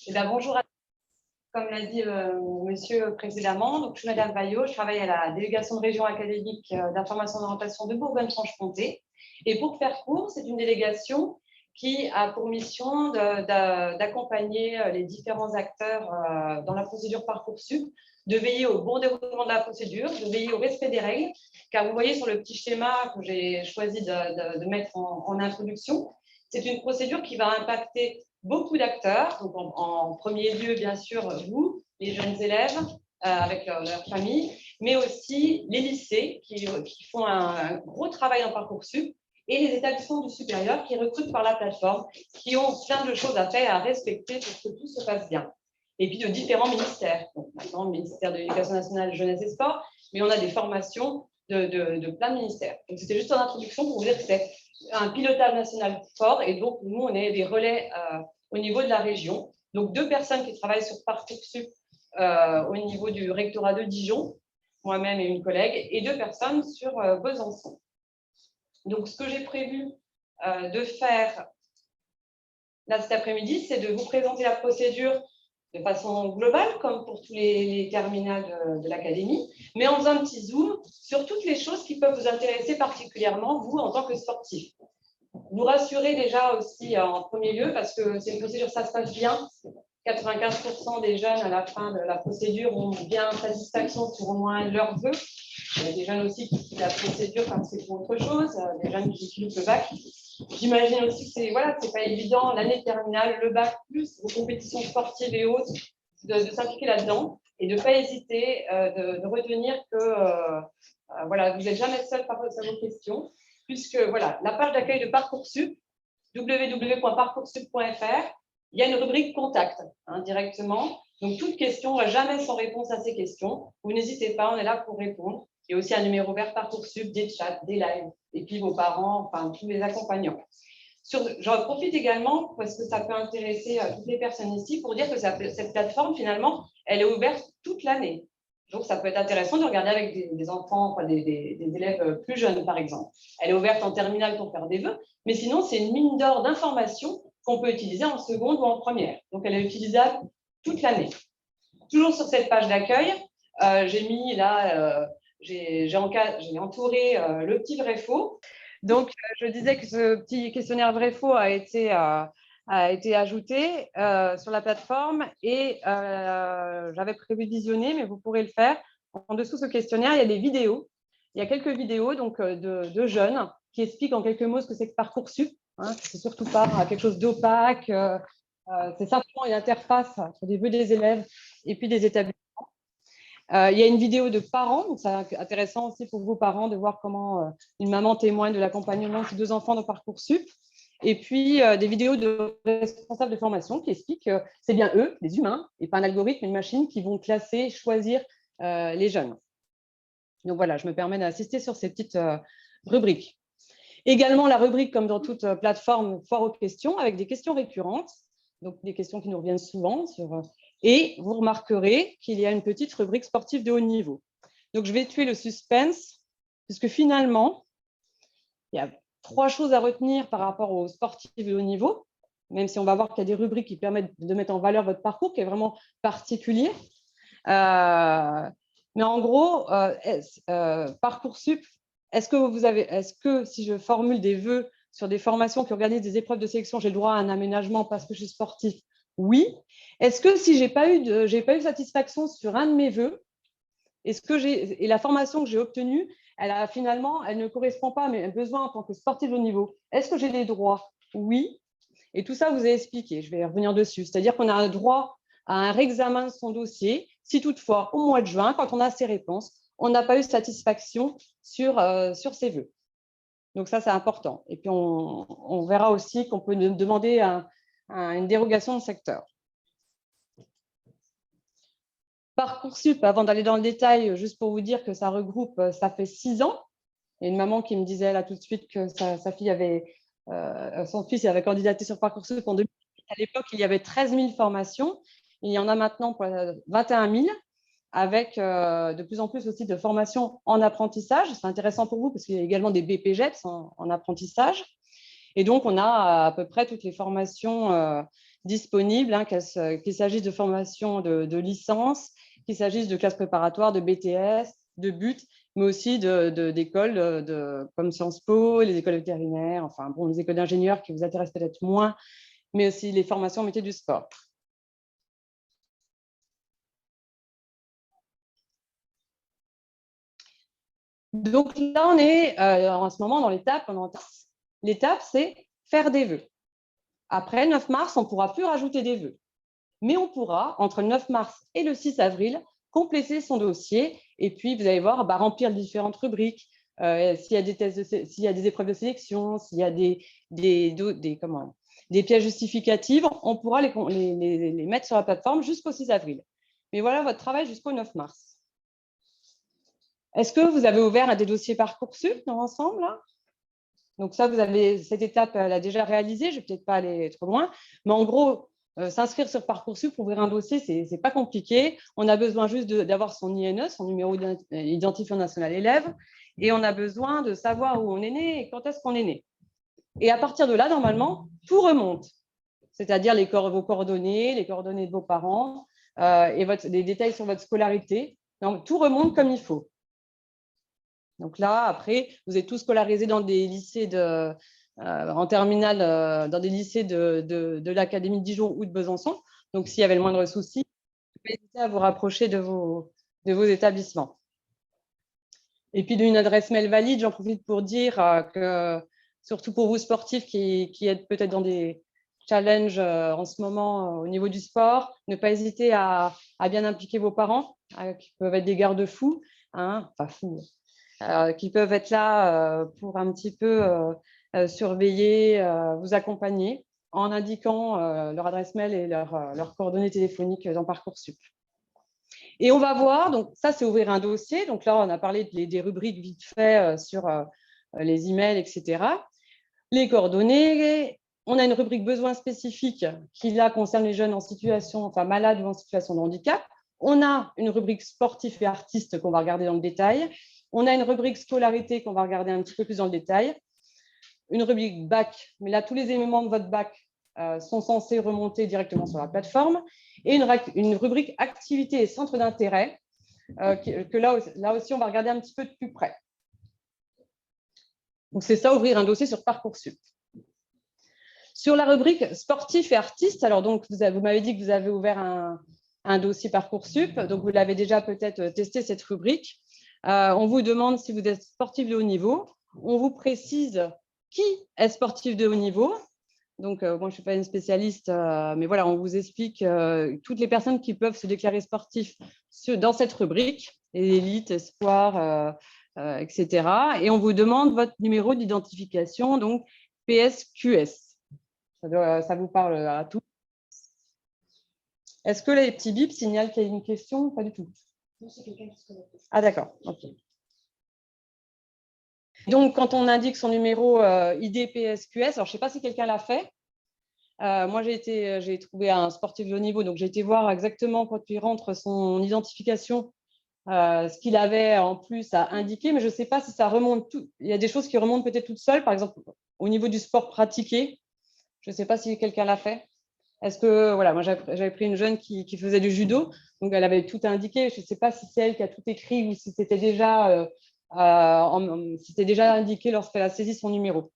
Eh bien, bonjour à tous. Comme l'a dit monsieur précédemment, donc, je suis Madame Baillot, je travaille à la délégation de région académique d'information et d'orientation de Bourgogne-Franche-Comté. Et pour faire court, c'est une délégation qui a pour mission d'accompagner les différents acteurs dans la procédure Parcoursup, de veiller au bon déroulement de la procédure, de veiller au respect des règles, car vous voyez sur le petit schéma que j'ai choisi de mettre en introduction, c'est une procédure qui va impacter beaucoup d'acteurs, donc en premier lieu, bien sûr, vous, les jeunes élèves, avec leur famille, mais aussi les lycées qui font un gros travail en Parcoursup et les établissements du supérieur qui recrutent par la plateforme, qui ont plein de choses à faire, à respecter pour que tout se passe bien. Et puis de différents ministères. Donc, maintenant, le ministère de l'Éducation nationale, jeunesse et sport, mais on a des formations de plein de ministères. Donc, c'était juste en introduction pour vous dire que c'est un pilotage national fort et donc nous, on est des relais au niveau de la région. Donc, 2 personnes qui travaillent sur Parcoursup au niveau du rectorat de Dijon, moi-même et une collègue, et 2 personnes sur Besançon. Donc, ce que j'ai prévu de faire là cet après-midi, c'est de vous présenter la procédure de façon globale, comme pour tous les terminales de l'académie, mais en faisant un petit zoom sur toutes les choses qui peuvent vous intéresser particulièrement, vous, en tant que sportif. Vous rassurer déjà aussi en premier lieu, parce que c'est une procédure, ça se passe bien. 95% des jeunes à la fin de la procédure ont bien satisfaction sur au moins leurs vœux. Il y a des jeunes aussi qui quittent la procédure parce que c'est pour autre chose, des jeunes qui loupent le bac. J'imagine aussi que c'est pas évident, l'année terminale, le bac plus vos compétitions sportives et autres, de s'impliquer là-dedans et de ne pas hésiter de retenir que vous n'êtes jamais seul face à vos questions, puisque voilà, la page d'accueil de Parcoursup, www.parcoursup.fr, il y a une rubrique contact directement. Donc, toute question, jamais sans réponse à ces questions. Vous n'hésitez pas, on est là pour répondre. Il y a aussi un numéro vert Parcoursup, des chats, des lives, et puis vos parents, enfin tous les accompagnants. J'en profite également, parce que ça peut intéresser toutes les personnes ici, pour dire que cette plateforme, finalement, elle est ouverte toute l'année. Donc, ça peut être intéressant de regarder avec des enfants, enfin, des élèves plus jeunes, par exemple. Elle est ouverte en terminale pour faire des vœux, mais sinon, c'est une mine d'or d'informations qu'on peut utiliser en seconde ou en première. Donc, elle est utilisable toute l'année. Toujours sur cette page d'accueil, j'ai mis là, j'ai entouré le petit vrai-faux. Donc, je disais que ce petit questionnaire vrai-faux a été ajouté sur la plateforme et j'avais prévu de visionner, mais vous pourrez le faire. En dessous de ce questionnaire, il y a des vidéos. Il y a quelques vidéos donc, de jeunes qui expliquent en quelques mots ce que c'est que Parcoursup. C'est surtout pas quelque chose d'opaque. C'est simplement une interface entre des vœux des élèves et puis des établissements. Il y a une vidéo de parents, donc c'est intéressant aussi pour vos parents de voir comment une maman témoigne de l'accompagnement de ses 2 enfants dans Parcoursup. Et puis, des vidéos de responsables de formation qui expliquent que c'est bien eux, les humains, et pas un algorithme, une machine, qui vont classer, choisir les jeunes. Donc voilà, je me permets d'insister sur ces petites rubriques. Également, la rubrique, comme dans toute plateforme, foire aux questions, avec des questions récurrentes, donc des questions qui nous reviennent souvent. Et vous remarquerez qu'il y a une petite rubrique sportive de haut niveau. Donc, je vais tuer le suspense, puisque finalement, il y a 3 choses à retenir par rapport aux sportifs de haut niveau, même si on va voir qu'il y a des rubriques qui permettent de mettre en valeur votre parcours, qui est vraiment particulier. Mais en gros, Parcoursup, est-ce que si je formule des vœux sur des formations qui organisent des épreuves de sélection, j'ai le droit à un aménagement parce que je suis sportif? Oui. Est-ce que si j'ai pas eu satisfaction sur un de mes vœux, et la formation que j'ai obtenue, elle ne correspond pas à mes besoins en tant que sportif de haut niveau, est-ce que j'ai des droits? Oui. Et tout ça, vous avez expliqué, je vais revenir dessus. C'est-à-dire qu'on a un droit à un réexamen de son dossier si toutefois, au mois de juin, quand on a ses réponses, on n'a pas eu satisfaction sur ses vœux. Donc ça, c'est important. Et puis, on verra aussi qu'on peut demander une dérogation de secteur. Parcoursup, avant d'aller dans le détail, juste pour vous dire que ça regroupe, ça fait 6 ans. Il y a une maman qui me disait là tout de suite que sa fille son fils avait candidaté sur Parcoursup en 2000. À l'époque, il y avait 13 000 formations. Il y en a maintenant 21 000, avec de plus en plus aussi de formations en apprentissage. C'est intéressant pour vous parce qu'il y a également des BPGEPS en apprentissage. Et donc, on a à peu près toutes les formations disponibles, hein, qu'il s'agisse de formation de licence, qu'il s'agisse de classes préparatoires, de BTS, de BUT, mais aussi d'écoles comme Sciences Po, les écoles vétérinaires, enfin bon, les écoles d'ingénieurs qui vous intéressent peut-être moins, mais aussi les formations en métier du sport. Donc là, on est en ce moment dans l'étape. L'étape, c'est faire des vœux. Après 9 mars, on ne pourra plus rajouter des vœux. Mais on pourra, entre le 9 mars et le 6 avril, compléter son dossier et puis, vous allez voir, remplir différentes rubriques. S'il y a des tests, s'il y a des épreuves de sélection, s'il y a des pièces justificatives, on pourra les mettre sur la plateforme jusqu'au 6 avril. Mais voilà votre travail jusqu'au 9 mars. Est-ce que vous avez ouvert des dossiers Parcoursup dans l'ensemble là? Donc ça, vous avez cette étape, elle a déjà réalisée. Je ne vais peut-être pas aller trop loin, mais en gros, s'inscrire sur Parcoursup pour ouvrir un dossier, ce n'est pas compliqué. On a besoin juste d'avoir son INE, son numéro d'identifiant national élève, et on a besoin de savoir où on est né et quand est-ce qu'on est né. Et à partir de là, normalement, tout remonte, c'est-à-dire vos coordonnées, les coordonnées de vos parents et les détails sur votre scolarité. Donc, tout remonte comme il faut. Donc là, après, vous êtes tous scolarisés dans des lycées en terminale, dans des lycées de l'Académie de Dijon ou de Besançon. Donc, s'il y avait le moindre souci, n'hésitez à vous rapprocher de vos établissements. Et puis, d'une adresse mail valide, j'en profite pour dire que, surtout pour vous sportifs qui êtes peut-être dans des challenges en ce moment au niveau du sport, ne pas hésiter à bien impliquer vos parents, qui peuvent être des garde-fous, hein, enfin fous, qui peuvent être là pour un petit peu surveiller, vous accompagner en indiquant leur adresse mail et leurs coordonnées téléphoniques dans Parcoursup. Et on va voir, donc ça c'est ouvrir un dossier, donc là on a parlé des rubriques vite fait sur les emails, etc. Les coordonnées, on a une rubrique besoins spécifiques qui là concerne les jeunes en situation, enfin malades ou en situation de handicap. On a une rubrique sportif et artistes qu'on va regarder dans le détail. On a une rubrique scolarité qu'on va regarder un petit peu plus dans le détail. Une rubrique bac, mais là, tous les éléments de votre bac sont censés remonter directement sur la plateforme. Et une rubrique activité et centre d'intérêt, que là aussi, on va regarder un petit peu de plus près. Donc, c'est ça, ouvrir un dossier sur Parcoursup. Sur la rubrique sportif et artiste, alors donc, vous m'avez dit que vous avez ouvert un dossier Parcoursup, donc vous l'avez déjà peut-être testé cette rubrique. On vous demande si vous êtes sportif de haut niveau. On vous précise qui est sportif de haut niveau. Donc, moi, je ne suis pas une spécialiste, mais voilà, on vous explique toutes les personnes qui peuvent se déclarer sportifs dans cette rubrique, élite, espoir, etc. Et on vous demande votre numéro d'identification, donc PSQS. Ça vous parle à tous. Est-ce que les petits bips signalent qu'il y a une question? Pas du tout. Non, c'est quelqu'un qui se connecte. Ah, d'accord. Ok. Donc, quand on indique son numéro ID PSQS, alors je ne sais pas si quelqu'un l'a fait. Moi, j'ai trouvé un sportif de haut niveau, donc j'ai été voir exactement quand il rentre son identification, ce qu'il avait en plus à indiquer, mais je ne sais pas si ça remonte tout. Il y a des choses qui remontent peut-être toutes seules, par exemple au niveau du sport pratiqué. Je ne sais pas si quelqu'un l'a fait. Est-ce que, voilà, moi j'avais pris une jeune qui faisait du judo, donc elle avait tout indiqué. Je ne sais pas si c'est elle qui a tout écrit ou si c'était déjà, indiqué lorsqu'elle a saisi son numéro.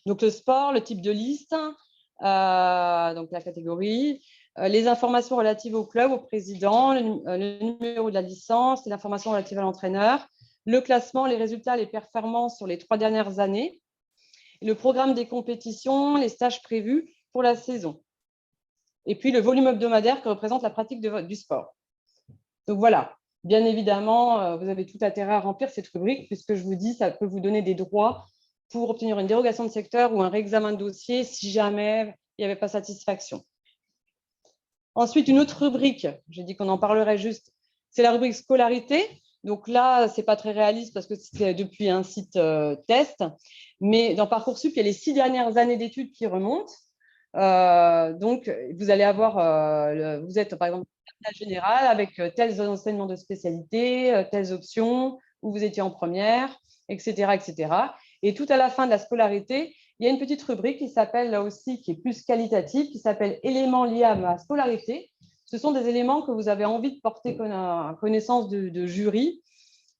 Donc le sport, le type de liste, donc la catégorie, les informations relatives au club, au président, le numéro de la licence, les informations relatives à l'entraîneur, le classement, les résultats, les performances sur les 3 dernières années, le programme des compétitions, les stages prévus pour la saison. Et puis le volume hebdomadaire que représente la pratique du sport. Donc voilà, bien évidemment, vous avez tout intérêt à remplir cette rubrique, puisque je vous dis, ça peut vous donner des droits pour obtenir une dérogation de secteur ou un réexamen de dossier si jamais il n'y avait pas satisfaction. Ensuite, une autre rubrique, j'ai dit qu'on en parlerait juste, c'est la rubrique scolarité. Donc là, ce n'est pas très réaliste parce que c'est depuis un site test, mais dans Parcoursup, il y a les 6 dernières années d'études qui remontent. Donc, vous allez avoir, vous êtes par exemple en général avec tels enseignements de spécialité, telles options, où vous étiez en première, etc., etc. Et tout à la fin de la scolarité, il y a une petite rubrique qui s'appelle là aussi, qui est plus qualitative, qui s'appelle éléments liés à ma scolarité. Ce sont des éléments que vous avez envie de porter connaissance de jury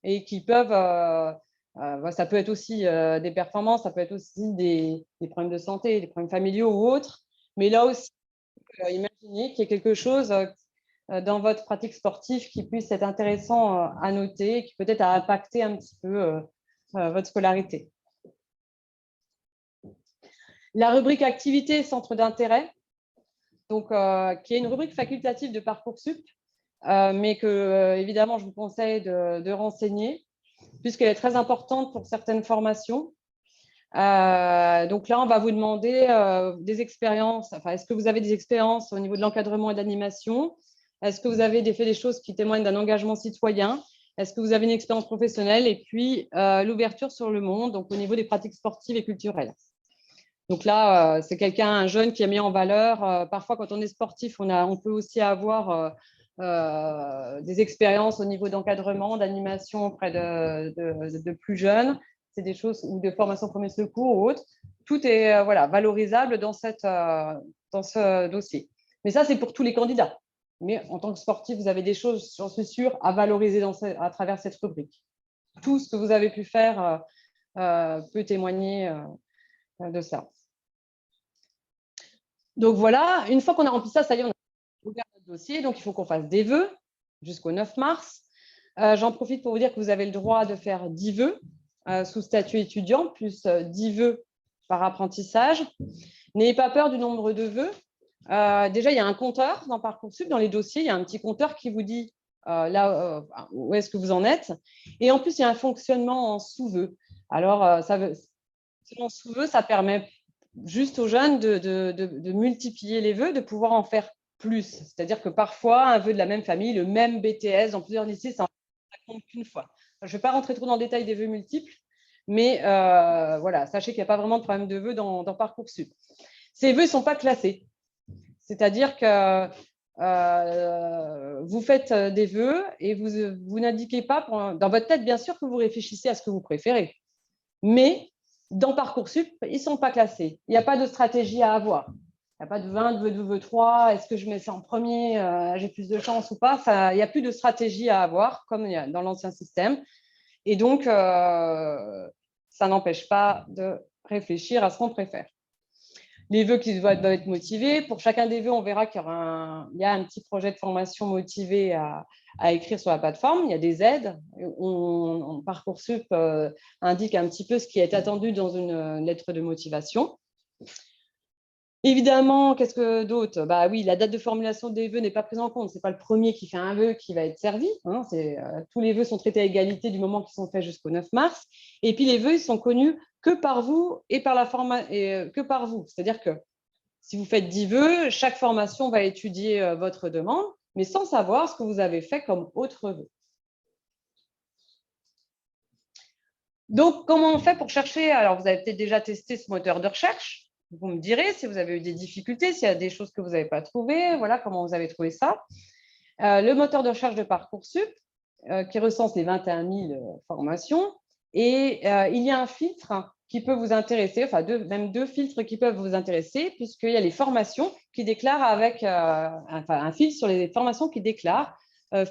et qui peuvent, ça peut être aussi des performances, ça peut être aussi des problèmes de santé, des problèmes familiaux ou autres. Mais là aussi, imaginez qu'il y ait quelque chose dans votre pratique sportive qui puisse être intéressant à noter, qui peut-être a impacté un petit peu votre scolarité. La rubrique activité et centre d'intérêt, donc, qui est une rubrique facultative de Parcoursup, mais que, évidemment, je vous conseille de renseigner, puisqu'elle est très importante pour certaines formations. Donc là, on va vous demander des expériences. Enfin, est-ce que vous avez des expériences au niveau de l'encadrement et de l'animation? Est-ce que vous avez fait des choses qui témoignent d'un engagement citoyen? Est-ce que vous avez une expérience professionnelle? Et puis, l'ouverture sur le monde, donc au niveau des pratiques sportives et culturelles. Donc là, c'est un jeune qui a mis en valeur. Parfois, quand on est sportif, on peut aussi avoir des expériences au niveau d'encadrement, d'animation auprès de plus jeunes. C'est des choses, ou de formation premier secours ou autre. Tout est valorisable dans ce dossier. Mais ça, c'est pour tous les candidats. Mais en tant que sportif, vous avez des choses, j'en suis sûre, à valoriser à travers cette rubrique. Tout ce que vous avez pu faire peut témoigner de ça. Donc voilà, une fois qu'on a rempli ça, ça y est, on a ouvert notre dossier. Donc il faut qu'on fasse des vœux jusqu'au 9 mars. J'en profite pour vous dire que vous avez le droit de faire 10 vœux sous statut étudiant, plus 10 vœux par apprentissage. N'ayez pas peur du nombre de vœux. Déjà, il y a un compteur dans Parcoursup, dans les dossiers, il y a un petit compteur qui vous dit où est-ce que vous en êtes. Et en plus, il y a un fonctionnement en sous-vœux. Alors, selon sous-vœux, ça permet juste aux jeunes de multiplier les vœux, de pouvoir en faire plus. C'est-à-dire que parfois, un vœu de la même famille, le même BTS dans plusieurs lycées, ça ne compte qu'une fois. Je ne vais pas rentrer trop dans le détail des vœux multiples, mais voilà, sachez qu'il n'y a pas vraiment de problème de vœux dans Parcoursup. Ces vœux ne sont pas classés. C'est-à-dire que vous faites des vœux et vous n'indiquez pas, dans votre tête, bien sûr que vous réfléchissez à ce que vous préférez. Mais dans Parcoursup, ils ne sont pas classés. Il n'y a pas de stratégie à avoir. Il n'y a pas de 20, de vœux 3. Est-ce que je mets ça en premier? J'ai plus de chance ou pas? Il n'y a plus de stratégie à avoir, comme il y a dans l'ancien système. Et donc, ça n'empêche pas de réfléchir à ce qu'on préfère. Les vœux qui doivent être motivés. Pour chacun des vœux, on verra qu'il y a un petit projet de formation motivé à écrire sur la plateforme. Il y a des aides. Parcoursup indique un petit peu ce qui est attendu dans une lettre de motivation. Évidemment, qu'est-ce que d'autre? Bah oui, la date de formulation des vœux n'est pas prise en compte. Ce n'est pas le premier qui fait un vœu qui va être servi. Hein. Tous les vœux sont traités à égalité du moment qu'ils sont faits jusqu'au 9 mars. Et puis, les vœux ils sont connus que par vous et par que par vous. C'est-à-dire que si vous faites 10 vœux, chaque formation va étudier votre demande, mais sans savoir ce que vous avez fait comme autre vœu. Donc, comment on fait pour chercher? Alors, vous avez peut-être déjà testé ce moteur de recherche. Vous me direz si vous avez eu des difficultés, s'il y a des choses que vous n'avez pas trouvées. Voilà comment vous avez trouvé ça. Le moteur de recherche de Parcoursup, qui recense les 21 000 formations. Et il y a un filtre qui peut vous intéresser, enfin même deux filtres qui peuvent vous intéresser, puisqu'il y a les formations qui déclarent un filtre sur les formations qui déclarent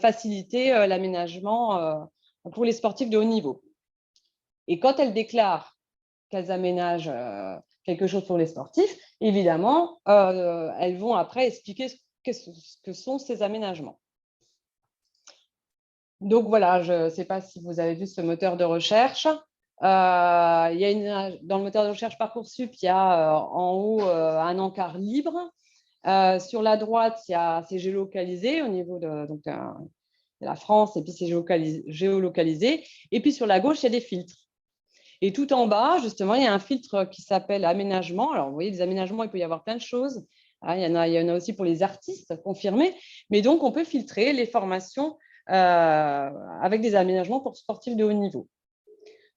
faciliter l'aménagement pour les sportifs de haut niveau. Et quand elles déclarent qu'elles aménagent quelque chose pour les sportifs, évidemment, elles vont après expliquer ce que sont ces aménagements. Donc voilà, je ne sais pas si vous avez vu ce moteur de recherche. Dans le moteur de recherche Parcoursup, il y a en haut un encart libre. Sur la droite, c'est géolocalisé au niveau de la France, et puis c'est géolocalisé. Et puis sur la gauche, il y a des filtres. Et tout en bas, justement, il y a un filtre qui s'appelle aménagement. Alors, vous voyez, des aménagements, il peut y avoir plein de choses. Il y en a aussi pour les artistes confirmés. Mais donc, on peut filtrer les formations avec des aménagements pour sportifs de haut niveau.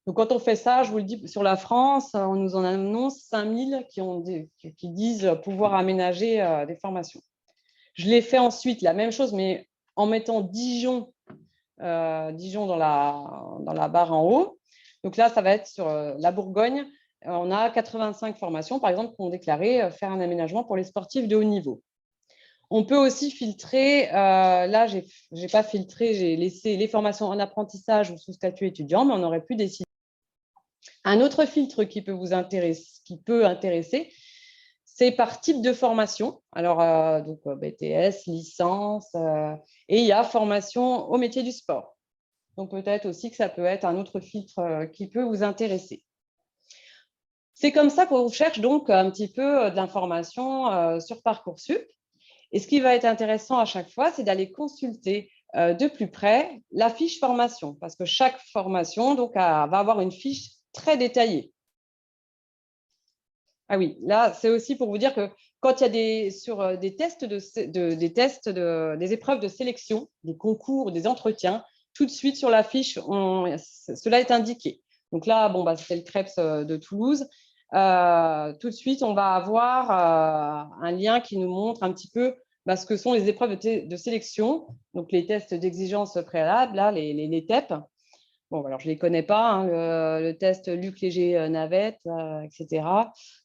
Donc, quand on fait ça, je vous le dis, sur la France, on nous en annonce 5000 qui disent pouvoir aménager des formations. Je l'ai fait ensuite, la même chose, mais en mettant Dijon dans la barre en haut. Donc là, ça va être sur la Bourgogne. on a 85 formations, par exemple, qui ont déclaré faire un aménagement pour les sportifs de haut niveau. On peut aussi filtrer, là, je n'ai pas filtré, j'ai laissé les formations en apprentissage ou sous statut étudiant, mais on aurait pu décider. Un autre filtre qui peut vous intéresser, c'est par type de formation. Alors, donc BTS, licence, et il y a formation au métier du sport. Donc, peut-être aussi que ça peut être un autre filtre qui peut vous intéresser. C'est comme ça qu'on cherche donc un petit peu de l'information sur Parcoursup. Et ce qui va être intéressant à chaque fois, c'est d'aller consulter de plus près la fiche formation, parce que chaque formation donc, va avoir une fiche très détaillée. Ah oui, là, c'est aussi pour vous dire que quand il y a sur des tests, des épreuves de sélection, des concours, des entretiens, tout de suite sur la fiche, cela est indiqué. Donc là, bon, c'était le CREPS de Toulouse. Tout de suite, on va avoir un lien qui nous montre un petit peu ce que sont les épreuves de sélection, donc les tests d'exigence préalable, là, les TEP. Bon, alors je ne les connais pas, hein, le test Luc Léger-Navette, etc.,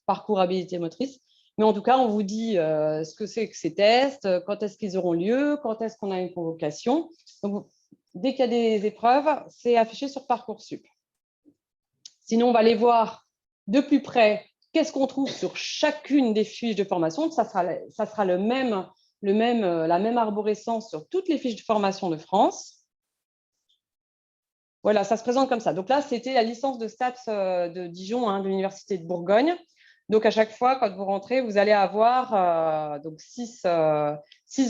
parcours habilité motrice. Mais en tout cas, on vous dit ce que c'est que ces tests, quand est-ce qu'ils auront lieu, quand est-ce qu'on a une convocation. Donc, dès qu'il y a des épreuves, c'est affiché sur Parcoursup. Sinon, on va aller voir de plus près qu'est-ce qu'on trouve sur chacune des fiches de formation. Ça sera la même arborescence sur toutes les fiches de formation de France. Voilà, ça se présente comme ça. Donc là, c'était la licence de STAPS de Dijon, de l'Université de Bourgogne. Donc, à chaque fois, quand vous rentrez, vous allez avoir donc six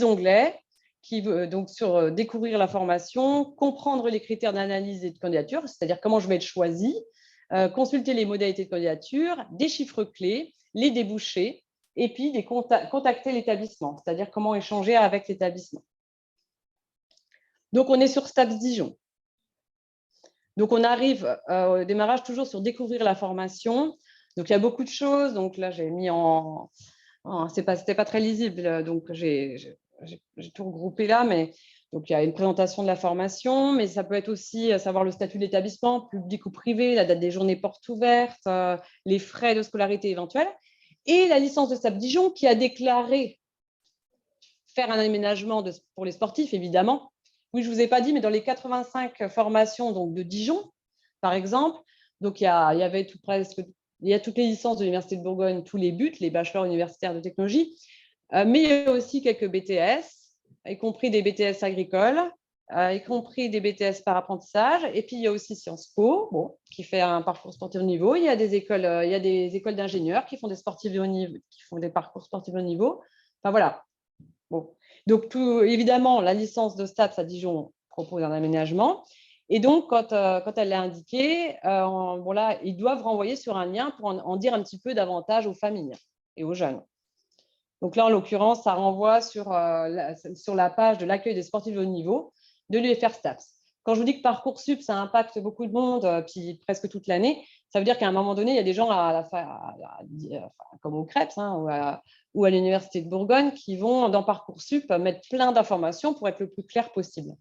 onglets donc sur découvrir la formation, comprendre les critères d'analyse et de candidature, c'est-à-dire comment je vais être choisi, consulter les modalités de candidature, des chiffres clés, les débouchés, et puis contacter l'établissement, c'est-à-dire comment échanger avec l'établissement. Donc, on est sur STAPS Dijon. Donc, on arrive au démarrage toujours sur découvrir la formation. Donc, il y a beaucoup de choses. Donc, là, j'ai mis c'était pas très lisible. Donc, j'ai tout regroupé là. Mais donc, il y a une présentation de la formation. Mais ça peut être aussi savoir le statut de l'établissement, public ou privé, la date des journées portes ouvertes, les frais de scolarité éventuels. Et la licence de STAPS Dijon qui a déclaré faire un aménagement pour les sportifs, évidemment. Oui, je ne vous ai pas dit, mais dans les 85 formations donc, de Dijon, par exemple, donc il y a toutes les licences de l'Université de Bourgogne, tous les BUT, les bachelors universitaires de technologie, mais il y a aussi quelques BTS, y compris des BTS agricoles, y compris des BTS par apprentissage, et puis il y a aussi Sciences Po, qui fait un parcours sportif de haut niveau. Il y a des écoles d'ingénieurs qui font des sportifs de haut niveau, qui font des parcours sportifs de haut niveau. Enfin voilà. Bon. Donc, évidemment, la licence de STAPS à Dijon propose un aménagement. Et donc, quand elle l'a indiqué, là, ils doivent renvoyer sur un lien pour en dire un petit peu davantage aux familles et aux jeunes. Donc là, en l'occurrence, ça renvoie sur la page de l'accueil des sportifs de haut niveau de l'UFR STAPS. Quand je vous dis que Parcoursup, ça impacte beaucoup de monde, puis presque toute l'année, ça veut dire qu'à un moment donné, il y a des gens comme au CREPS ou à l'Université de Bourgogne qui vont, dans Parcoursup, mettre plein d'informations pour être le plus clair possible.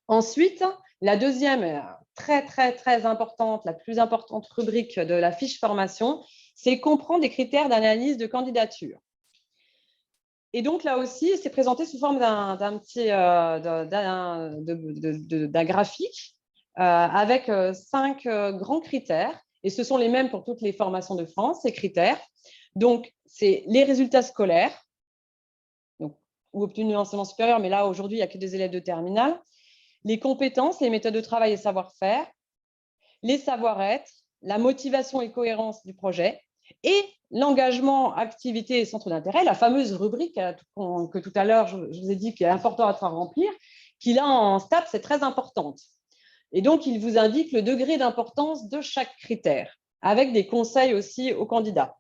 Ensuite, la deuxième, très, très, très importante, la plus importante rubrique de la fiche formation, c'est comprendre les critères d'analyse de candidature. Et donc, là aussi, c'est présenté sous forme d'un graphique avec 5 grands critères. Et ce sont les mêmes pour toutes les formations de France, ces critères. Donc, c'est les résultats scolaires, ou obtenus en enseignement supérieur, mais là, aujourd'hui, il n'y a que des élèves de terminale. Les compétences, les méthodes de travail et savoir-faire, les savoir-être, la motivation et cohérence du projet, et l'engagement, activité et centre d'intérêt, la fameuse rubrique que tout à l'heure, je vous ai dit qu'il est important à remplir, qui là, en STAPS, c'est très importante. Et donc, il vous indique le degré d'importance de chaque critère, avec des conseils aussi aux candidats.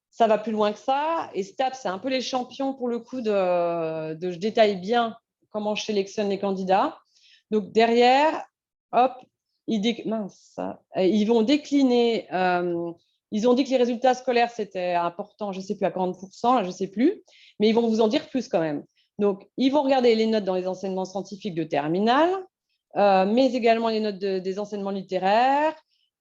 Ça va plus loin que ça, et STAPS, c'est un peu les champions pour le coup je détaille bien comment je sélectionne les candidats. Donc, derrière, hop, ils vont décliner. Ils ont dit que les résultats scolaires, c'était important, je ne sais plus, à 40%, je ne sais plus, mais ils vont vous en dire plus quand même. Donc, ils vont regarder les notes dans les enseignements scientifiques de terminale, mais également les notes des enseignements littéraires,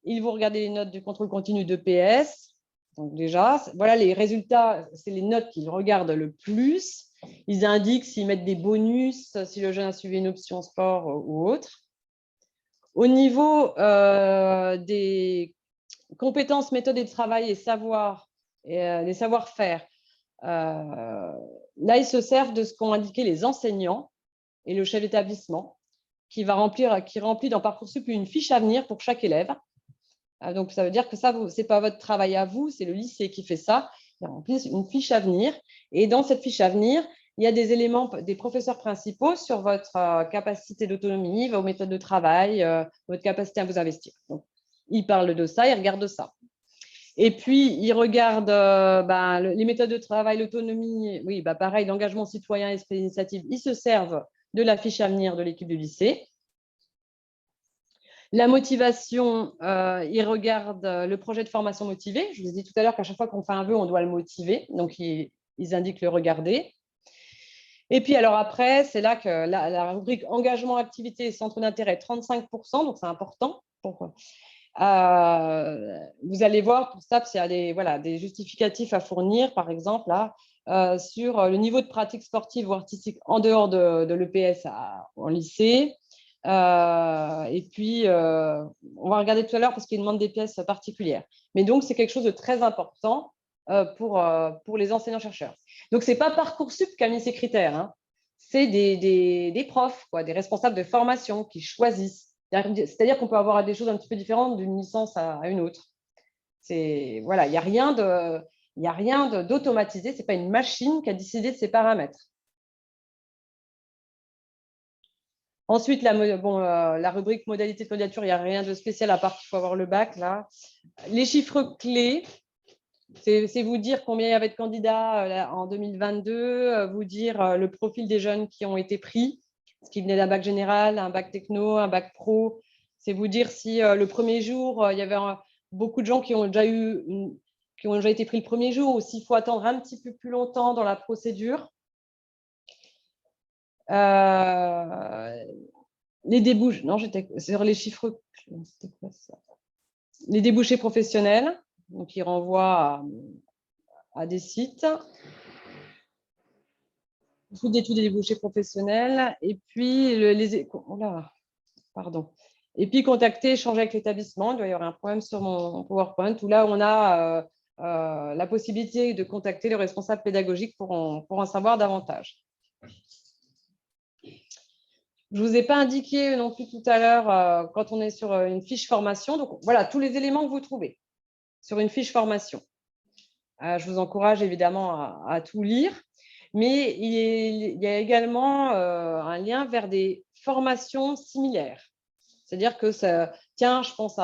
ils vont regarder les notes du contrôle continu d'EPS. Donc déjà, voilà les résultats, c'est les notes qu'ils regardent le plus. Ils indiquent s'ils mettent des bonus, si le jeune a suivi une option sport ou autre. Au niveau des compétences, méthodes de travail et savoir, les savoir-faire, là, ils se servent de ce qu'ont indiqué les enseignants et le chef d'établissement qui remplit dans Parcoursup une fiche à venir pour chaque élève. Donc, ça veut dire que ça, ce n'est pas votre travail à vous, c'est le lycée qui fait ça. Il remplit une fiche à venir. Et dans cette fiche à venir, il y a des éléments des professeurs principaux sur votre capacité d'autonomie, vos méthodes de travail, votre capacité à vous investir. Donc, ils parlent de ça, ils regardent ça. Et puis, ils regardent les méthodes de travail, l'autonomie, oui, pareil, l'engagement citoyen, esprit d'initiative, ils se servent de la fiche à venir de l'équipe du lycée. La motivation, ils regardent le projet de formation motivé. Je vous ai dit tout à l'heure qu'à chaque fois qu'on fait un vœu, on doit le motiver. Donc, ils indiquent le regarder. Et puis, alors après, c'est là que la rubrique engagement, activité et centre d'intérêt, 35%, donc c'est important. Pourquoi ? Vous allez voir, pour ça, il y a des justificatifs à fournir, par exemple, là, sur le niveau de pratique sportive ou artistique en dehors de l'EPS en lycée. Et puis, on va regarder tout à l'heure parce qu'il demande des pièces particulières. Mais donc, c'est quelque chose de très important pour les enseignants-chercheurs. Donc, ce n'est pas Parcoursup qui a mis ces critères, hein. C'est des profs, quoi, des responsables de formation qui choisissent. C'est-à-dire qu'on peut avoir des choses un petit peu différentes d'une licence à une autre. Voilà, il n'y a rien d'automatisé. Ce n'est pas une machine qui a décidé de ces paramètres. Ensuite, la rubrique modalité de candidature, il n'y a rien de spécial à part qu'il faut avoir le bac. Là. Les chiffres clés, c'est vous dire combien il y avait de candidats en 2022, vous dire le profil des jeunes qui ont été pris, ce qui venait d'un bac général, un bac techno, un bac pro. C'est vous dire si le premier jour, il y avait beaucoup de gens qui ont déjà été pris le premier jour ou s'il faut attendre un petit peu plus longtemps dans la procédure. Les débouches, non, j'étais sur les chiffres, c'était quoi ça ? Les débouchés professionnels, donc ils renvoient à des sites. Tout d'études des débouchés professionnels, et puis Et puis contacter, échanger avec l'établissement. Il doit y avoir un problème sur mon PowerPoint où là on a la possibilité de contacter le responsable pédagogique pour en savoir davantage. Je ne vous ai pas indiqué non plus tout à l'heure quand on est sur une fiche formation. Donc, voilà, tous les éléments que vous trouvez sur une fiche formation. Je vous encourage évidemment à tout lire. Mais il y a également un lien vers des formations similaires. C'est-à-dire que tiens, je pense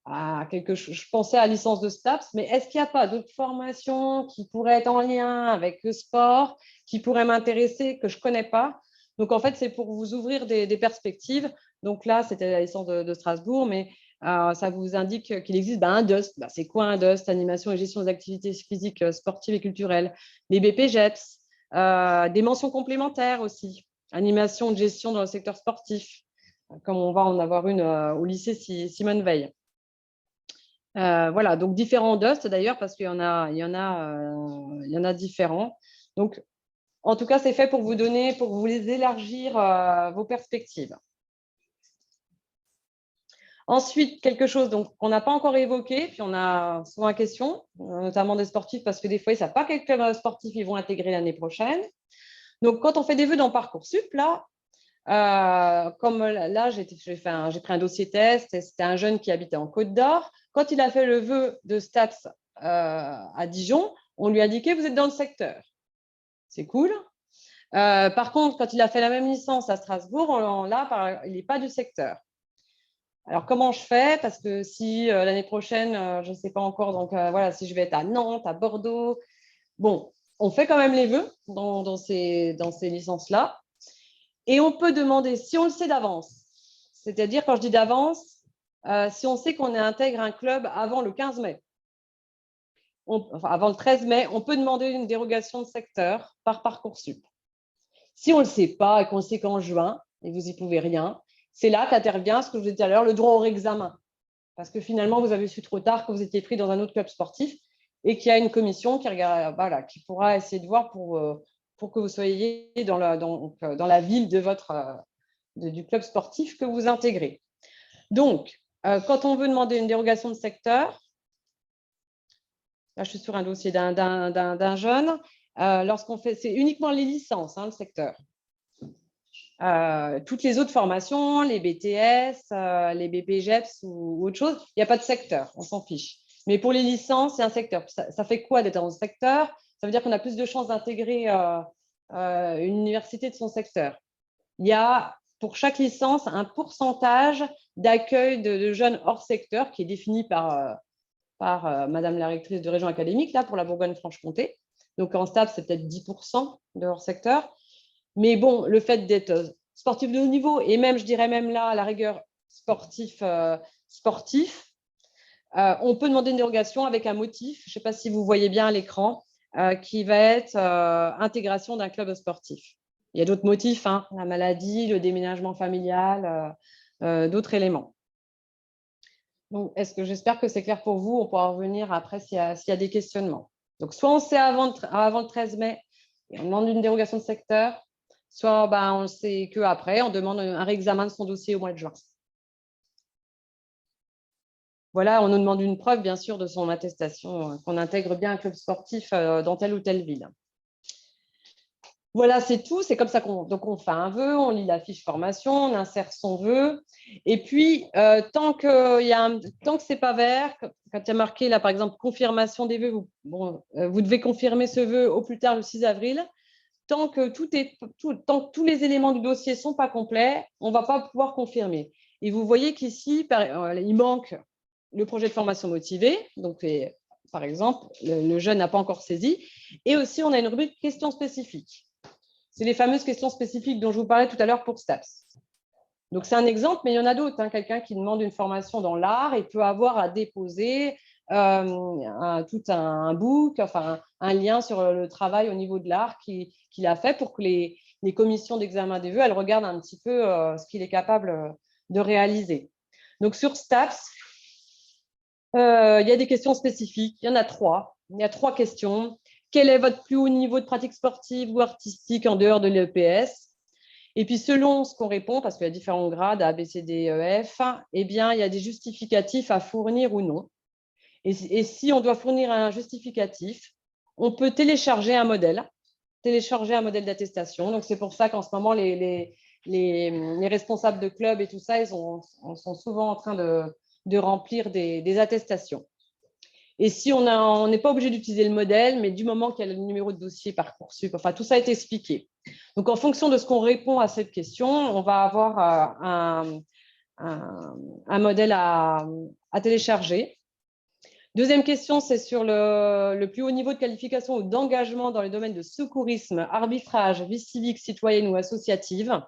je pensais à licence de STAPS, mais est-ce qu'il n'y a pas d'autres formations qui pourraient être en lien avec le sport, qui pourraient m'intéresser, que je ne connais pas ? Donc, en fait, c'est pour vous ouvrir des perspectives. Donc là, c'était la licence de Strasbourg, mais ça vous indique qu'il existe un DUST. C'est quoi un DUST ? Animation et gestion des activités physiques, sportives et culturelles. Les BPGEPS, des mentions complémentaires aussi. Animation de gestion dans le secteur sportif, comme on va en avoir une au lycée Simone Veil. Voilà, donc différents DUST d'ailleurs, parce qu'il y en a différents. Donc, en tout cas, c'est fait pour vous les élargir vos perspectives. Ensuite, quelque chose qu'on n'a pas encore évoqué, puis on a souvent la question, notamment des sportifs, parce que des fois, ils ne savent pas quel club sportif ils vont intégrer l'année prochaine. Donc, quand on fait des vœux dans Parcoursup, là, comme là, j'ai pris un dossier test, c'était un jeune qui habitait en Côte d'Or. Quand il a fait le vœu de STAPS à Dijon, on lui a indiqué « vous êtes dans le secteur ». C'est cool. Par contre, quand il a fait la même licence à Strasbourg, là, il n'est pas du secteur. Alors, comment je fais ? Parce que si l'année prochaine, je ne sais pas encore, donc voilà, si je vais être à Nantes, à Bordeaux, bon, on fait quand même les vœux dans ces licences-là. Et on peut demander, si on le sait d'avance, c'est-à-dire quand je dis d'avance, si on sait qu'on intègre un club avant le 15 mai, avant le 13 mai, on peut demander une dérogation de secteur par Parcoursup. Si on ne le sait pas et qu'on le sait qu'en juin, et vous n'y pouvez rien, c'est là qu'intervient ce que je vous disais tout à l'heure, le droit au réexamen. parce que finalement, vous avez su trop tard que vous étiez pris dans un autre club sportif et qu'il y a une commission qui, regarde, voilà, qui pourra essayer de voir pour que vous soyez dans la ville du club sportif que vous intégrez. Donc, quand on veut demander une dérogation de secteur, là, je suis sur un dossier d'un jeune, lorsqu'on fait, c'est uniquement les licences, hein, le secteur. Toutes les autres formations, les BTS, les BPGEPS ou autre chose, il n'y a pas de secteur, on s'en fiche. Mais pour les licences, c'est un secteur. Ça fait quoi d'être dans ce secteur? Ça veut dire qu'on a plus de chances d'intégrer une université de son secteur. Il y a pour chaque licence un pourcentage d'accueil de jeunes hors secteur qui est défini par Madame la rectrice de région académique, là, pour la Bourgogne-Franche-Comté. Donc, en STAPS, c'est peut-être 10% de hors secteur. Mais bon, le fait d'être sportif de haut niveau, et même, je dirais même là, à la rigueur, sportif, on peut demander une dérogation avec un motif, je ne sais pas si vous voyez bien à l'écran, qui va être intégration d'un club sportif. Il y a d'autres motifs, hein, la maladie, le déménagement familial, d'autres éléments. Donc, j'espère que c'est clair pour vous. On pourra revenir après s'il y a des questionnements. Donc, soit on sait avant le 13 mai et on demande une dérogation de secteur, soit on sait qu'après, on demande un réexamen de son dossier au mois de juin. Voilà, on nous demande une preuve, bien sûr, de son attestation, qu'on intègre bien un club sportif dans telle ou telle ville. Voilà, c'est tout. C'est comme ça qu'on fait un vœu, on lit la fiche formation, on insère son vœu. Et puis, tant que ce n'est pas vert, quand il y a marqué, là, par exemple, confirmation des vœux, vous devez confirmer ce vœu au plus tard le 6 avril. Tant que tous les éléments du dossier ne sont pas complets, on ne va pas pouvoir confirmer. Et vous voyez qu'ici, il manque le projet de formation motivée. Donc, par exemple, le jeune n'a pas encore saisi. Et aussi, on a une rubrique questions spécifiques. C'est les fameuses questions spécifiques dont je vous parlais tout à l'heure pour STAPS. Donc, c'est un exemple, mais il y en a d'autres. Hein. Quelqu'un qui demande une formation dans l'art, il peut avoir à déposer tout un book, enfin un lien sur le travail au niveau de l'art qu'il a fait pour que les commissions d'examen des vœux, elles regardent un petit peu ce qu'il est capable de réaliser. Donc, sur STAPS, il y a des questions spécifiques. Il y en a 3. Il y a 3 questions. Quel est votre plus haut niveau de pratique sportive ou artistique en dehors de l'EPS? Et puis, selon ce qu'on répond, parce qu'il y a différents grades, A, B, C, D, E, F, eh bien, il y a des justificatifs à fournir ou non. Et si on doit fournir un justificatif, on peut télécharger un modèle d'attestation. Donc, c'est pour ça qu'en ce moment, les responsables de clubs et tout ça, ils sont souvent en train de remplir des attestations. Et si on n'est pas obligé d'utiliser le modèle, mais du moment qu'il y a le numéro de dossier Parcoursup, enfin, tout ça est expliqué. Donc, en fonction de ce qu'on répond à cette question, on va avoir un modèle à télécharger. Deuxième question, c'est sur le plus haut niveau de qualification ou d'engagement dans les domaines de secourisme, arbitrage, vie civique, citoyenne ou associative.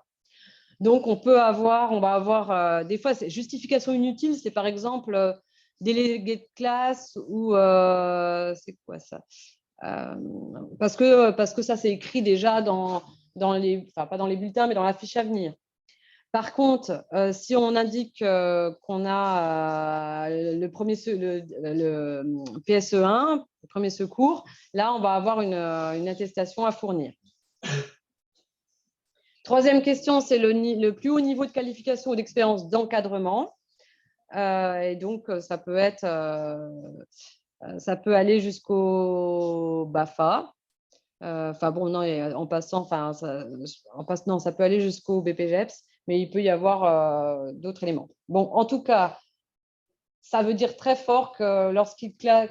Donc, on va avoir des fois, justification inutile, c'est par exemple délégué de classe ou c'est quoi ça? Parce que ça, c'est écrit déjà pas dans les bulletins, mais dans la fiche à venir. Par contre, si on indique qu'on a le PSE1, le premier secours, là, on va avoir une attestation à fournir. Troisième question, c'est le plus haut niveau de qualification ou d'expérience d'encadrement. Et donc, ça peut aller jusqu'au BAFA. Ça peut aller jusqu'au BPGEPS, mais il peut y avoir d'autres éléments. Bon, en tout cas, ça veut dire très fort que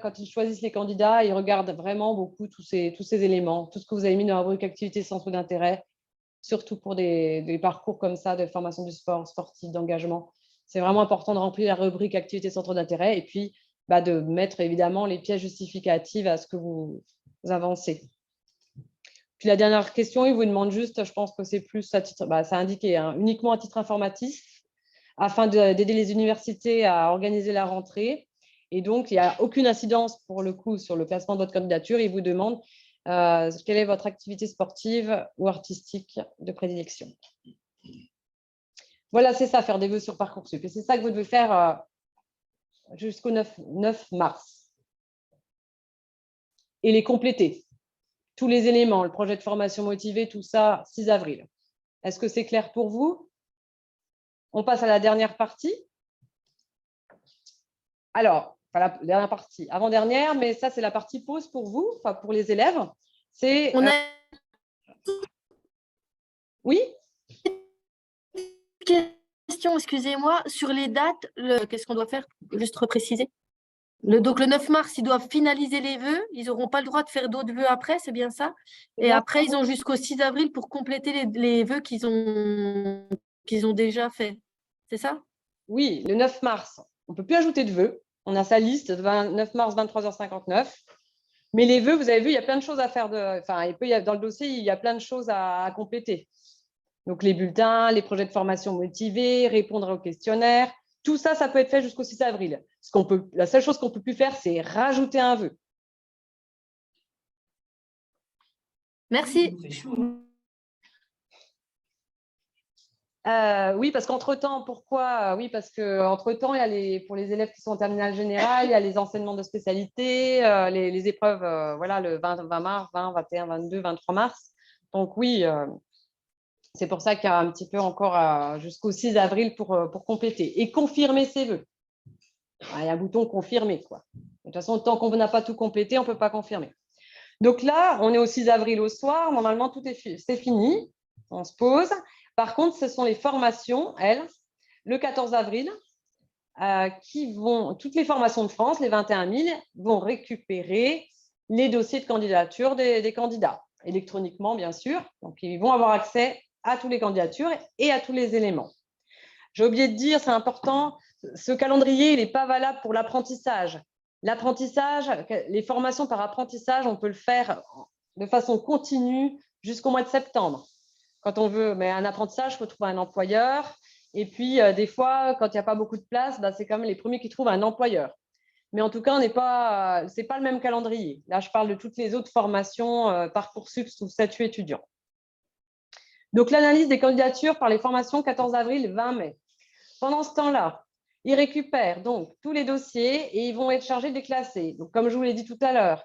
quand ils choisissent les candidats, ils regardent vraiment beaucoup tous ces éléments, tout ce que vous avez mis dans la rubrique activité centre d'intérêt, surtout pour des parcours comme ça, de formation du sport, sportif, d'engagement. C'est vraiment important de remplir la rubrique activité centre d'intérêt et puis de mettre évidemment les pièces justificatives à ce que vous avancez. Puis la dernière question, il vous demande juste, je pense que c'est plus à titre, c'est indiqué, hein, uniquement à titre informatif, afin d'aider les universités à organiser la rentrée. Et donc, il n'y a aucune incidence pour le coup sur le classement de votre candidature. Il vous demande quelle est votre activité sportive ou artistique de prédilection. Voilà, c'est ça, faire des vœux sur Parcoursup. Et c'est ça que vous devez faire jusqu'au 9 mars. Et les compléter. Tous les éléments, le projet de formation motivée, tout ça, 6 avril. Est-ce que c'est clair pour vous? On passe à la dernière partie. Alors, la dernière partie, avant-dernière, mais ça, c'est la partie pause pour vous, enfin pour les élèves. C'est. On a Oui? une question, excusez-moi, sur les dates, qu'est-ce qu'on doit faire? Juste repréciser. Donc, le 9 mars, ils doivent finaliser les vœux. Ils n'auront pas le droit de faire d'autres vœux après, c'est bien ça? Et après, ils ont jusqu'au 6 avril pour compléter les vœux qu'ils ont déjà fait. C'est ça? Oui, le 9 mars, on ne peut plus ajouter de vœux. On a sa liste, 9 mars, 23h59. Mais les vœux, vous avez vu, il y a plein de choses à faire. Dans le dossier, il y a plein de choses à compléter. Donc, les bulletins, les projets de formation motivés, répondre aux questionnaires. Tout ça, ça peut être fait jusqu'au 6 avril. La seule chose qu'on ne peut plus faire, c'est rajouter un vœu. Merci. Oui, parce qu'entre-temps, pourquoi? Oui, parce qu'entre-temps, pour les élèves qui sont en terminale générale, il y a les enseignements de spécialité, les épreuves, voilà, le 20 mars, 20, 21, 22, 23 mars. Donc oui, c'est pour ça qu'il y a un petit peu encore jusqu'au 6 avril pour compléter et confirmer ses vœux. Il y a un bouton confirmer, quoi. De toute façon, tant qu'on n'a pas tout complété, on ne peut pas confirmer. Donc là, on est au 6 avril au soir. Normalement, c'est fini. On se pose. Par contre, ce sont les formations, elles, le 14 avril, toutes les formations de France, les 21 000, vont récupérer les dossiers de candidature des candidats, électroniquement, bien sûr. Donc, ils vont avoir accès à toutes les candidatures et à tous les éléments. J'ai oublié de dire, c'est important, ce calendrier, il n'est pas valable pour l'apprentissage. L'apprentissage, les formations par apprentissage, on peut le faire de façon continue jusqu'au mois de septembre. Quand on veut, mais un apprentissage, il faut trouver un employeur. Et puis, des fois, quand il n'y a pas beaucoup de place, c'est quand même les premiers qui trouvent un employeur. Mais en tout cas, ce n'est pas le même calendrier. Là, je parle de toutes les autres formations Parcoursup sous statut étudiant. Donc, l'analyse des candidatures par les formations 14 avril, 20 mai. Pendant ce temps-là, ils récupèrent donc tous les dossiers et ils vont être chargés de les classer. Donc, comme je vous l'ai dit tout à l'heure,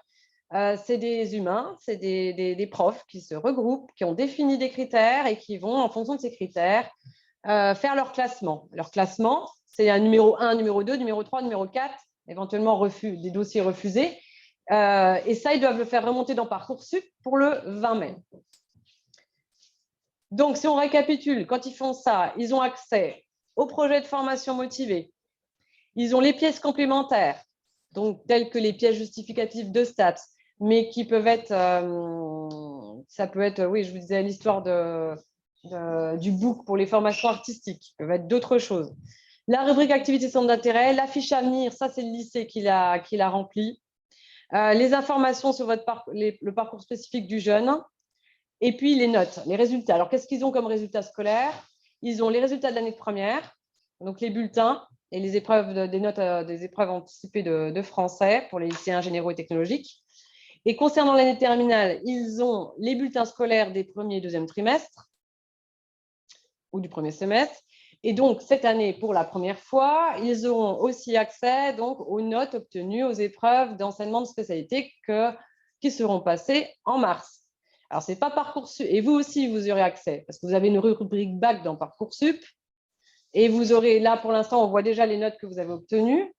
c'est des humains, c'est des profs qui se regroupent, qui ont défini des critères et qui vont, en fonction de ces critères, faire leur classement. Leur classement, c'est un numéro 1, numéro 2, numéro 3, numéro 4, éventuellement des dossiers refusés. Et ça, ils doivent le faire remonter dans Parcoursup pour le 20 mai. Donc, si on récapitule, quand ils font ça, ils ont accès au projet de formation motivé. Ils ont les pièces complémentaires, donc telles que les pièces justificatives de STAPS, mais qui peuvent être, ça peut être, oui, je vous disais l'histoire du book pour les formations artistiques, qui peuvent être d'autres choses. La rubrique activité centre d'intérêt, la fiche à venir, ça c'est le lycée qui l'a rempli. Les informations sur le parcours spécifique du jeune, et puis les notes, les résultats. Alors qu'est-ce qu'ils ont comme résultats scolaires? Ils ont les résultats de l'année de première, donc les bulletins et les épreuves, des notes, des épreuves anticipées de français pour les lycéens généraux et technologiques. Et concernant l'année terminale, ils ont les bulletins scolaires des premiers et deuxième trimestres ou du premier semestre. Et donc, cette année, pour la première fois, ils auront aussi accès donc, aux notes obtenues aux épreuves d'enseignement de spécialité qui seront passées en mars. Alors, ce n'est pas Parcoursup. Et vous aussi, vous y aurez accès parce que vous avez une rubrique bac dans Parcoursup. Et vous aurez, là, pour l'instant, on voit déjà les notes que vous avez obtenues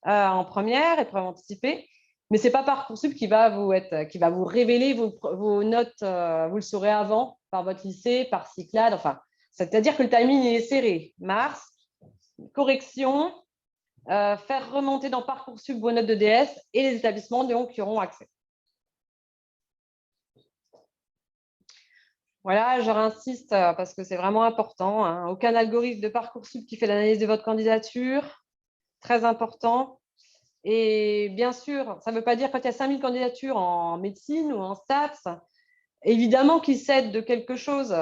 en première, épreuve anticipée. Mais ce n'est pas Parcoursup qui va vous révéler vos notes. Vous le saurez avant par votre lycée, par Cyclades. Enfin, c'est-à-dire que le timing est serré. Mars, correction, faire remonter dans Parcoursup vos notes de DS et les établissements donc, qui auront accès. Voilà, je réinsiste parce que c'est vraiment important. Hein. Aucun algorithme de Parcoursup qui fait l'analyse de votre candidature. Très important. Et bien sûr, ça ne veut pas dire quand il y a 5000 candidatures en médecine ou en STAPS, évidemment qu'ils cèdent de quelque chose.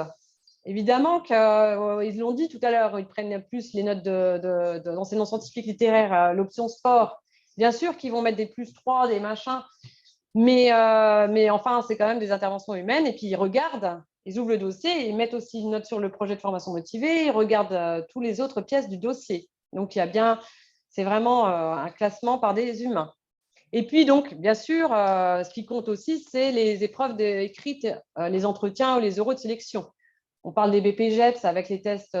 Évidemment qu'ils l'ont dit tout à l'heure, ils prennent plus les notes d'enseignement scientifique littéraire, l'option sport. Bien sûr qu'ils vont mettre des +3, des machins, mais enfin, c'est quand même des interventions humaines. Et puis, ils regardent, ils ouvrent le dossier, ils mettent aussi une note sur le projet de formation motivée, ils regardent toutes les autres pièces du dossier. Donc, il y a bien C'est vraiment un classement par des humains. Et puis, donc, bien sûr, ce qui compte aussi, c'est les épreuves écrites, les entretiens ou les oraux de sélection. On parle des BPGEPS avec les tests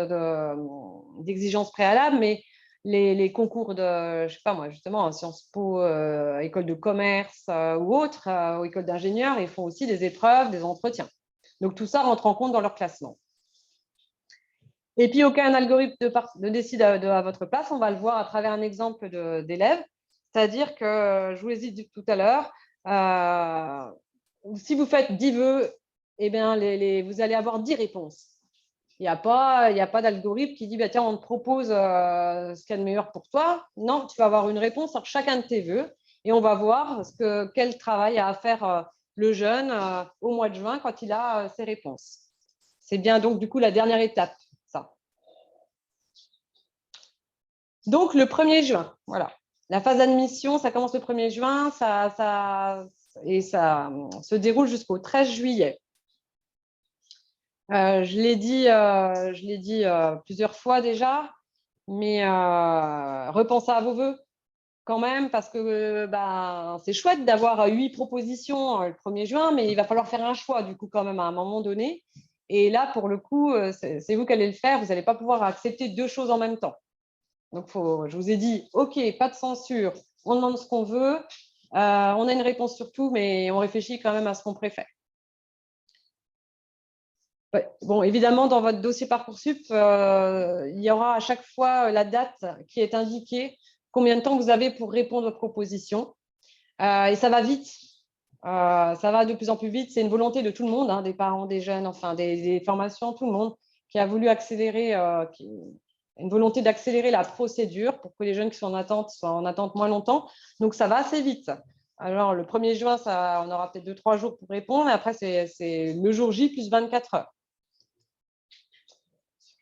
d'exigence préalable, mais les concours de, je ne sais pas moi, justement, Sciences Po, école de commerce ou autres, ou école d'ingénieurs, ils font aussi des épreuves, des entretiens. Donc, tout ça rentre en compte dans leur classement. Et puis, aucun algorithme ne décide à votre place. On va le voir à travers un exemple d'élève. C'est-à-dire que, je vous l'ai dit tout à l'heure, si vous faites 10 vœux, eh bien, vous allez avoir 10 réponses. Il n'y a pas d'algorithme qui dit, bah, tiens, on te propose ce qu'il y a de meilleur pour toi. Non, tu vas avoir une réponse sur chacun de tes vœux et on va voir quel travail a à faire le jeune au mois de juin quand il a ses réponses. C'est bien donc du coup la dernière étape, ça. Donc le 1er juin, voilà. La phase d'admission, ça commence le 1er juin et ça se déroule jusqu'au 13 juillet. Je l'ai dit plusieurs fois déjà, mais repensez à vos vœux quand même, parce que c'est chouette d'avoir 8 propositions le 1er juin, mais il va falloir faire un choix du coup quand même à un moment donné. Et là, pour le coup, c'est vous qui allez le faire, vous n'allez pas pouvoir accepter 2 choses en même temps. Donc, je vous ai dit, OK, pas de censure, on demande ce qu'on veut, on a une réponse sur tout, mais on réfléchit quand même à ce qu'on préfère. Bon, évidemment, dans votre dossier Parcoursup, il y aura à chaque fois la date qui est indiquée, combien de temps vous avez pour répondre aux propositions. Et ça va vite. Ça va de plus en plus vite. C'est une volonté de tout le monde, hein, des parents, des jeunes, enfin des formations, tout le monde qui a voulu accélérer, une volonté d'accélérer la procédure pour que les jeunes qui sont en attente soient en attente moins longtemps. Donc, ça va assez vite. Alors, le 1er juin, on aura peut-être 2-3 jours pour répondre. Et après, c'est le jour J plus 24 heures.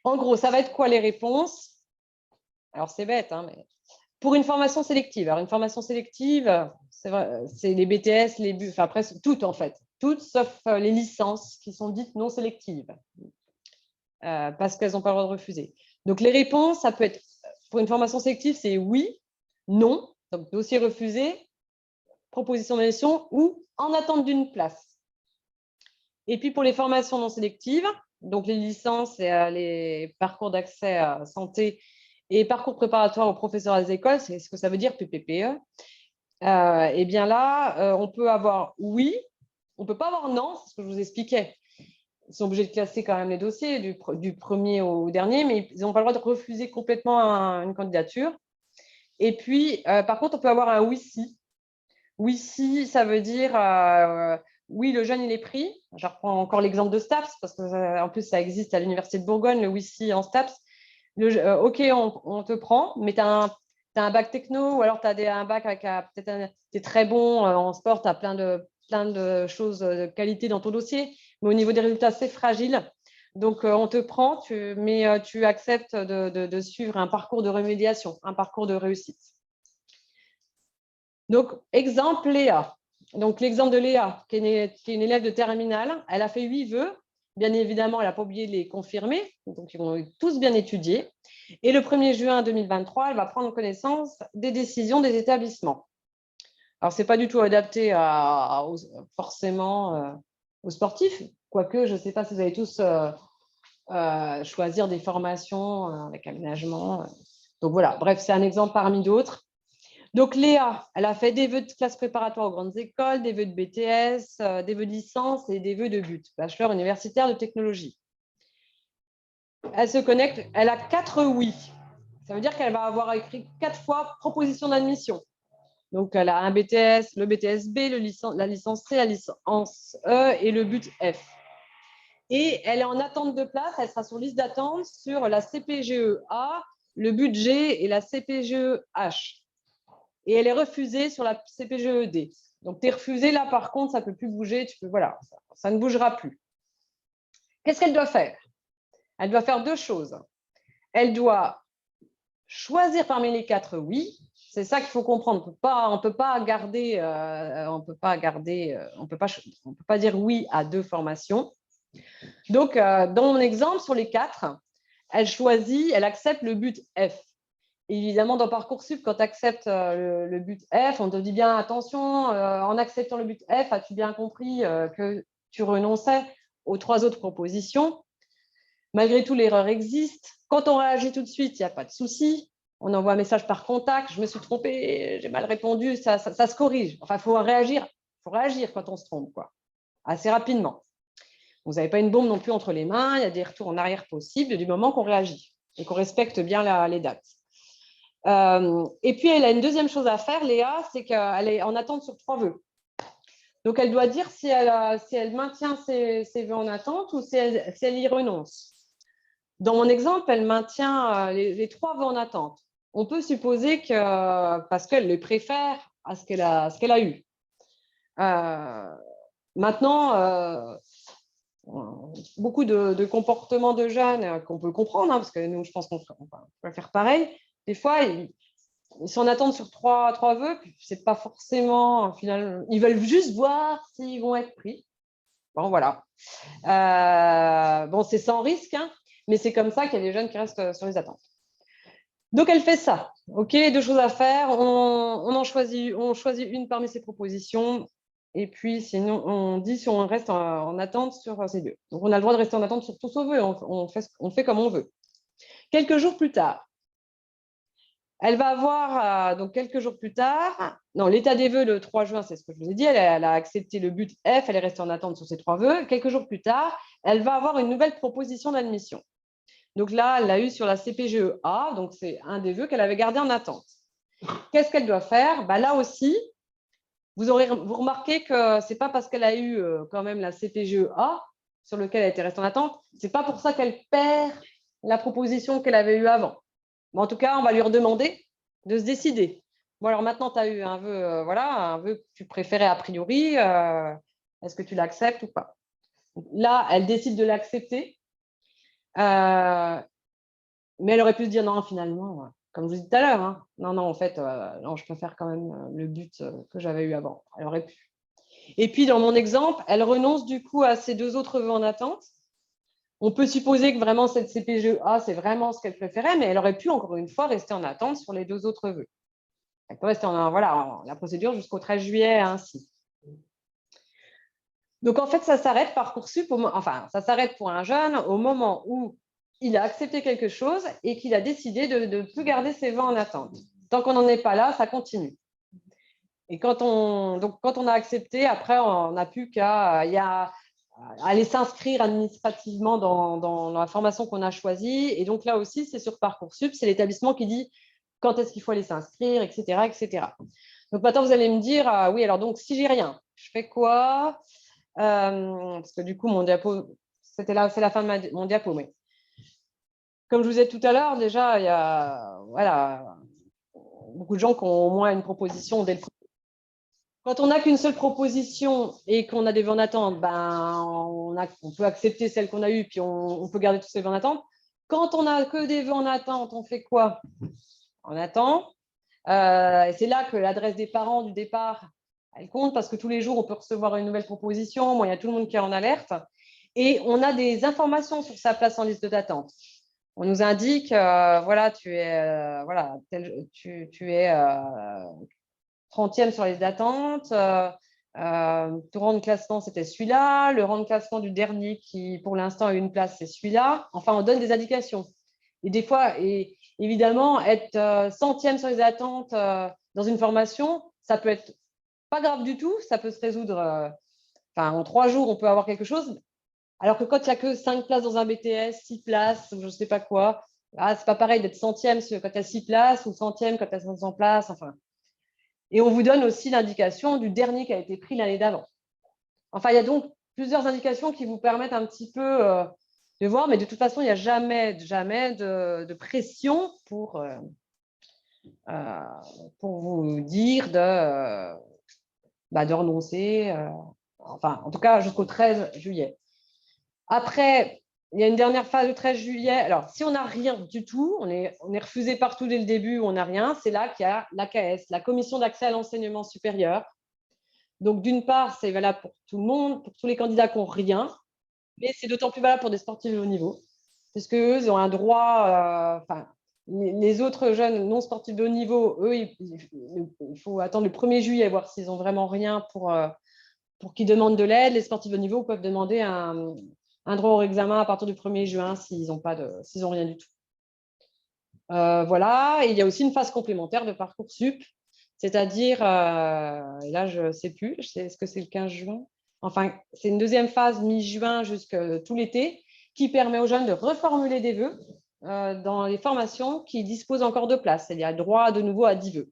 En gros, ça va être quoi les réponses? Alors, c'est bête, hein, mais pour une formation sélective. Alors, une formation sélective, c'est les BTS, les BUF, enfin, presque toutes en fait. Toutes sauf les licences qui sont dites non sélectives parce qu'elles n'ont pas le droit de refuser. Donc, les réponses, ça peut être, pour une formation sélective, c'est oui, non, donc dossier refusé, proposition d'admission ou en attente d'une place. Et puis, pour les formations non sélectives, donc les licences et les parcours d'accès à santé et parcours préparatoire aux professeurs des écoles, c'est ce que ça veut dire PPPE. Et bien là, on peut avoir oui, on ne peut pas avoir non, c'est ce que je vous expliquais. Ils sont obligés de classer quand même les dossiers du premier au dernier, mais ils n'ont pas le droit de refuser complètement une candidature. Et puis, par contre, on peut avoir un oui-si. Oui-si, ça veut dire oui, le jeune, il est pris. Je reprends encore l'exemple de STAPS, parce qu'en plus, ça existe à l'Université de Bourgogne, le oui-si en STAPS. OK, on te prend, mais tu as un bac techno ou alors tu as un bac avec peut-être tu es très bon en sport, tu as plein de choses de qualité dans ton dossier, mais au niveau des résultats, c'est fragile. Donc, on te prend, mais tu acceptes de suivre un parcours de remédiation, un parcours de réussite. Donc, exemple Léa. Donc, l'exemple de Léa, qui est une élève de terminale, elle a fait 8 vœux. Bien évidemment, elle n'a pas oublié de les confirmer. Donc, ils vont tous bien étudier. Et le 1er juin 2023, elle va prendre connaissance des décisions des établissements. Alors, ce n'est pas du tout adapté forcément aux sportifs, quoique je ne sais pas si vous allez tous choisir des formations avec aménagement. Donc, voilà, bref, c'est un exemple parmi d'autres. Donc, Léa, elle a fait des vœux de classe préparatoire aux grandes écoles, des vœux de BTS, des vœux de licence et des vœux de BUT, bachelor universitaire de technologie. Elle se connecte, elle a 4 oui. Ça veut dire qu'elle va avoir écrit 4 fois proposition d'admission. Donc, elle a un BTS, le BTS B, la licence C, la licence E et le BUT F. Et elle est en attente de place, elle sera sur liste d'attente sur la CPGE A, le BUT G et la CPGE H. Et elle est refusée sur la CPGE-D. Donc, tu es refusée, là, par contre, ça ne peut plus bouger. Voilà, ça ne bougera plus. Qu'est-ce qu'elle doit faire? Elle doit faire 2 choses. Elle doit choisir parmi les 4 oui. C'est ça qu'il faut comprendre. On ne peut pas dire oui à 2 formations. Donc, dans mon exemple, sur les 4, elle accepte le but F. évidemment, dans Parcoursup, quand tu acceptes le but F, on te dit bien attention, en acceptant le but F, as-tu bien compris que tu renonçais aux 3 autres propositions? Malgré tout, l'erreur existe. Quand on réagit tout de suite, il n'y a pas de souci. On envoie un message par contact, je me suis trompée, j'ai mal répondu, ça se corrige. Enfin, il faut réagir quand on se trompe, quoi, assez rapidement. Vous n'avez pas une bombe non plus entre les mains, il y a des retours en arrière possibles du moment qu'on réagit et qu'on respecte bien les dates. Et puis, elle a une deuxième chose à faire, Léa, c'est qu'elle est en attente sur 3 vœux. Donc, elle doit dire si elle maintient ses vœux en attente ou si elle y renonce. Dans mon exemple, elle maintient les 3 vœux en attente. On peut supposer que parce qu'elle les préfère à ce qu'elle a eu. Maintenant, beaucoup de comportements de jeunes qu'on peut comprendre, parce que nous, je pense qu'on peut faire pareil. Des fois, ils sont en attente sur 3 vœux, c'est pas forcément, finalement, ils veulent juste voir s'ils vont être pris. Bon, voilà. Bon, c'est sans risque, hein, mais c'est comme ça qu'il y a des jeunes qui restent sur les attentes. Donc, elle fait ça. OK, 2 choses à faire. On choisit une parmi ces propositions. Et puis, sinon, on dit si on reste en attente sur ces 2. Donc, on a le droit de rester en attente sur tous nos vœux. On fait comme on veut. Quelques jours plus tard, elle va avoir, donc quelques jours plus tard, non, l'état des vœux le 3 juin, c'est ce que je vous ai dit, elle a accepté le but F, elle est restée en attente sur ces 3 vœux. Quelques jours plus tard, elle va avoir une nouvelle proposition d'admission. Donc là, elle l'a eu sur la CPGE-A, donc c'est un des vœux qu'elle avait gardé en attente. Qu'est-ce qu'elle doit faire? Là aussi, vous remarquez que ce n'est pas parce qu'elle a eu quand même la CPGE-A, sur lequel elle était restée en attente, ce n'est pas pour ça qu'elle perd la proposition qu'elle avait eue avant. Mais en tout cas, on va lui redemander de se décider. Bon, alors maintenant, tu as eu un vœu, un vœu que tu préférais a priori. Est-ce que tu l'acceptes ou pas? Là, elle décide de l'accepter. Mais elle aurait pu se dire non, finalement, comme je vous dis tout à l'heure, hein, non, en fait, non, je préfère quand même le but que j'avais eu avant. Elle aurait pu. Et puis, dans mon exemple, elle renonce du coup à ces 2 autres vœux en attente. On peut supposer que vraiment cette CPGE-A, c'est vraiment ce qu'elle préférait, mais elle aurait pu, encore une fois, rester en attente sur les 2 autres vœux. Elle peut rester en la procédure jusqu'au 13 juillet ainsi. Donc, en fait, ça s'arrête Parcoursup, ça s'arrête pour un jeune au moment où il a accepté quelque chose et qu'il a décidé de ne plus garder ses vœux en attente. Tant qu'on n'en est pas là, ça continue. Et quand on a accepté, après, on n'a plus qu'à aller s'inscrire administrativement dans la formation qu'on a choisie. Et donc là aussi, c'est sur Parcoursup, c'est l'établissement qui dit quand est-ce qu'il faut aller s'inscrire, etc., etc. Donc maintenant, vous allez me dire, oui, alors donc si j'ai rien, je fais quoi? Parce que du coup, mon diapo, c'est la fin de mon diapo. Mais comme je vous ai dit tout à l'heure, déjà, il y a beaucoup de gens qui ont au moins une proposition dès le premier. Quand on n'a qu'une seule proposition et qu'on a des vœux en attente, on peut accepter celle qu'on a eue, puis on peut garder tous ces vœux en attente. Quand on n'a que des vœux en attente, on fait quoi? On attend. C'est là que l'adresse des parents du départ, elle compte parce que tous les jours, on peut recevoir une nouvelle proposition. Il y a tout le monde qui est en alerte. Et on a des informations sur sa place en liste d'attente. On nous indique, tu es 30e sur les d'attente. Ton rang de classement, c'était celui-là. Le rang de classement du dernier qui, pour l'instant, a une place, c'est celui-là. Enfin, on donne des indications. Et des fois, évidemment, être centième sur les attentes dans une formation, ça peut être pas grave du tout. Ça peut se résoudre. En 3 jours, on peut avoir quelque chose. Alors que quand il n'y a que 5 places dans un BTS, 6 places, ou je ne sais pas quoi, c'est pas pareil d'être centième quand tu as 6 places ou centième quand tu as 500 places. Enfin. Et on vous donne aussi l'indication du dernier qui a été pris l'année d'avant. Enfin, il y a donc plusieurs indications qui vous permettent un petit peu de voir, mais de toute façon, il n'y a jamais de pression pour vous dire de renoncer. En tout cas, jusqu'au 13 juillet. Après, il y a une dernière phase le 13 juillet. Alors, si on n'a rien du tout, on est refusé partout dès le début, on n'a rien, c'est là qu'il y a l'AKS, la Commission d'accès à l'enseignement supérieur. Donc, d'une part, c'est valable pour tout le monde, pour tous les candidats qui n'ont rien, mais c'est d'autant plus valable pour des sportifs de haut niveau, puisque eux, ils ont un droit, Les autres jeunes non sportifs de haut niveau, eux, il faut attendre le 1er juillet, voir s'ils n'ont vraiment rien pour qu'ils demandent de l'aide. Les sportifs de haut niveau peuvent demander un droit au examen à partir du 1er juin s'ils n'ont rien du tout. Voilà, et il y a aussi une phase complémentaire de Parcoursup, c'est-à-dire, et là je ne sais plus, est-ce que c'est le 15 juin? Enfin, c'est une deuxième phase mi-juin jusqu'à tout l'été qui permet aux jeunes de reformuler des vœux dans les formations qui disposent encore de place. C'est-à-dire droit de nouveau à 10 vœux.